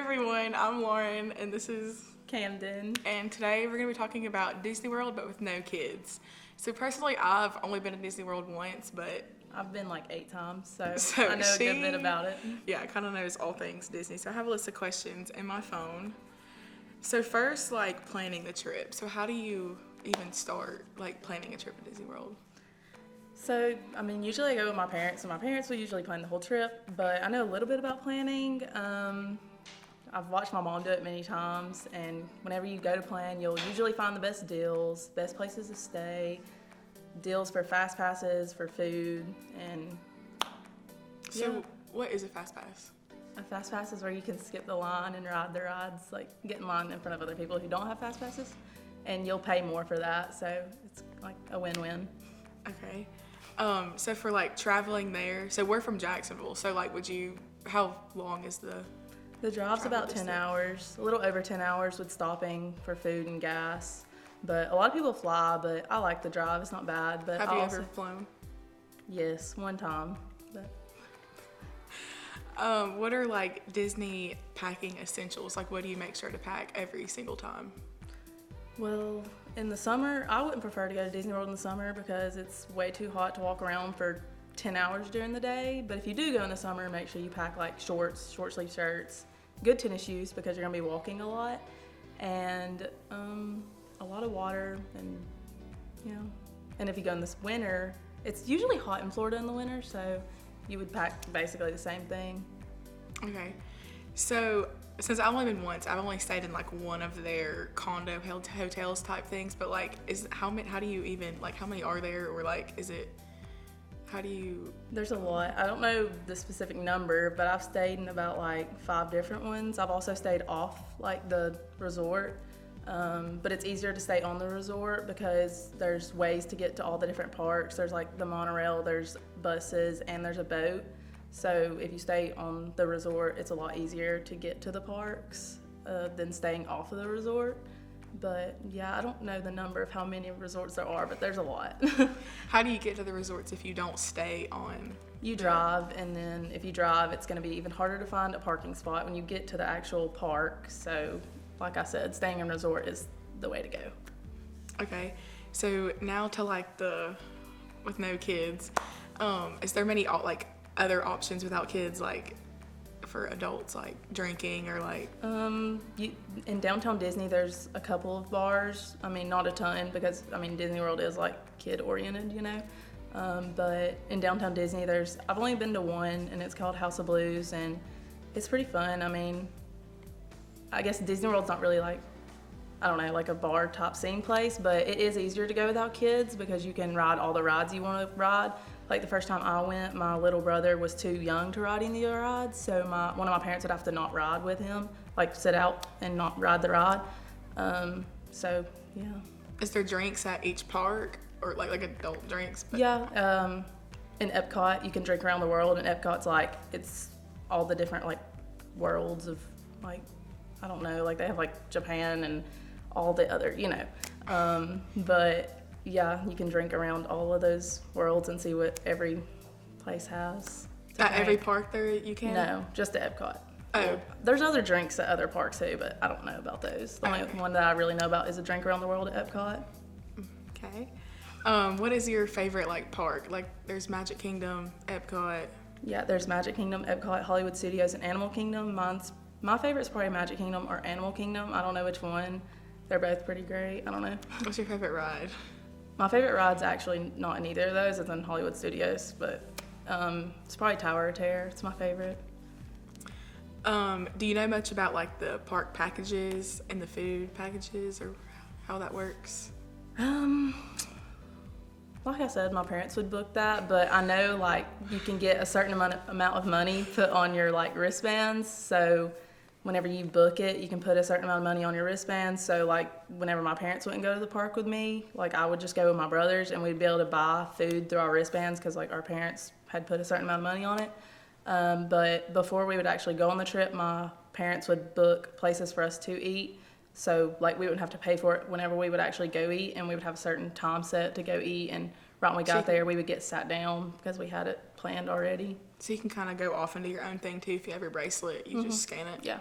everyone, I'm Lauren and this is Camden. and today we're going to be talking about Disney World but with no kids. So personally I've only been to Disney World once, but I've been like 8 times, so so I know a good bit about it. Yeah, kind of knows all things Disney. So I have a list of questions in my phone. So first, like planning the trip. So how do you even start like planning a trip to Disney World? So, usually I go with my parents, and my parents will usually plan the whole trip, but I know a little bit about planning. I've watched my mom do it many times, and whenever you go to plan, you'll usually find the best deals, best places to stay, deals for fast passes, for food, and So what is a fast pass? a fast pass is where you can skip the line and ride the rides, like get in line in front of other people who don't have fast passes, and you'll pay more for that, so it's like a win-win. Okay. So for like traveling there, so we're from Jacksonville. So like, how long is the drive's travel about 10 distance? hours, a little over 10 hours with stopping for food and gas. But a lot of people fly, but I like the drive. It's not bad. But Have I you also, ever flown? Yes, one time. But What are like Disney packing essentials? Like, what do you make sure to pack every single time? well, in the summer, I wouldn't prefer to go to Disney World in the summer because it's way too hot to walk around for 10 hours during the day. But if you do go in the summer, make sure you pack like shorts, short sleeve shirts, good tennis shoes because you're gonna be walking a lot, and a lot of water, and you know. And if you go in this winter, it's usually hot in Florida in the winter, so you would pack basically the same thing. Okay. So since I've only been once, I've only stayed in like one of their condo hotels type things. But like, how do you even like how many are there, or like how do you? There's a lot. I don't know the specific number, but I've stayed in about like 5 different ones. I've also stayed off like the resort, but it's easier to stay on the resort because there's ways to get to all the different parks. There's like the monorail, there's buses, and there's a boat. So if you stay on the resort, it's a lot easier to get to the parks than staying off of the resort. But yeah, I don't know the number of how many resorts there are, but there's a lot. How do you get to the resorts if you don't stay on? You drive, and then if you drive, it's going to be even harder to find a parking spot when you get to the actual park. So, like I said, staying in a resort is the way to go. Okay. So now to like with no kids, is there many like other options without kids, like for adults, like drinking or like? In downtown Disney, there's a couple of bars. Not a ton because Disney World is like kid oriented, you know. But in downtown Disney, I've only been to one, and it's called House of Blues, and it's pretty fun. I guess Disney World's not really like, I don't know, like a bar top scene place, but it is easier to go without kids because you can ride all the rides you want to ride. Like the first time I went, my little brother was too young to ride any of the rides, so one of my parents would have to not ride with him, like sit out and not ride the ride. So yeah. Is there drinks at each park, or like adult drinks? Yeah. In Epcot, you can drink around the world, and Epcot's like, it's all the different like worlds of like, I don't know, like they have like Japan and all the other, you know. But yeah, you can drink around all of those worlds and see what every place has. At every park there you can? No, just at Epcot. Oh. There's other drinks at other parks too, but I don't know about those. The only one that I really know about is a drink around the world at Epcot. Okay. What is your favorite like park? Like there's Magic Kingdom, Epcot. Yeah, there's Magic Kingdom, Epcot, Hollywood Studios, and Animal Kingdom. My favorite's probably Magic Kingdom or Animal Kingdom. I don't know which one. They're both pretty great. I don't know. What's your favorite ride? My favorite ride's actually not in either of those. It's in Hollywood Studios, but it's probably Tower of Terror. It's my favorite. Do you know much about like the park packages and the food packages, or how that works? Like I said, my parents would book that, but I know like you can get a certain amount of money put on your like wristbands. So whenever you book it, you can put a certain amount of money on your wristbands. So like whenever my parents wouldn't go to the park with me, like I would just go with my brothers, and we'd be able to buy food through our wristbands because like our parents had put a certain amount of money on it. But before we would actually go on the trip, my parents would book places for us to eat. So like we wouldn't have to pay for it whenever we would actually go eat, and we would have a certain time set to go eat, and right when we got there we would get sat down because we had it planned already. So you can kind of go off and do your own thing too. If you have your bracelet, you just scan it. Yeah.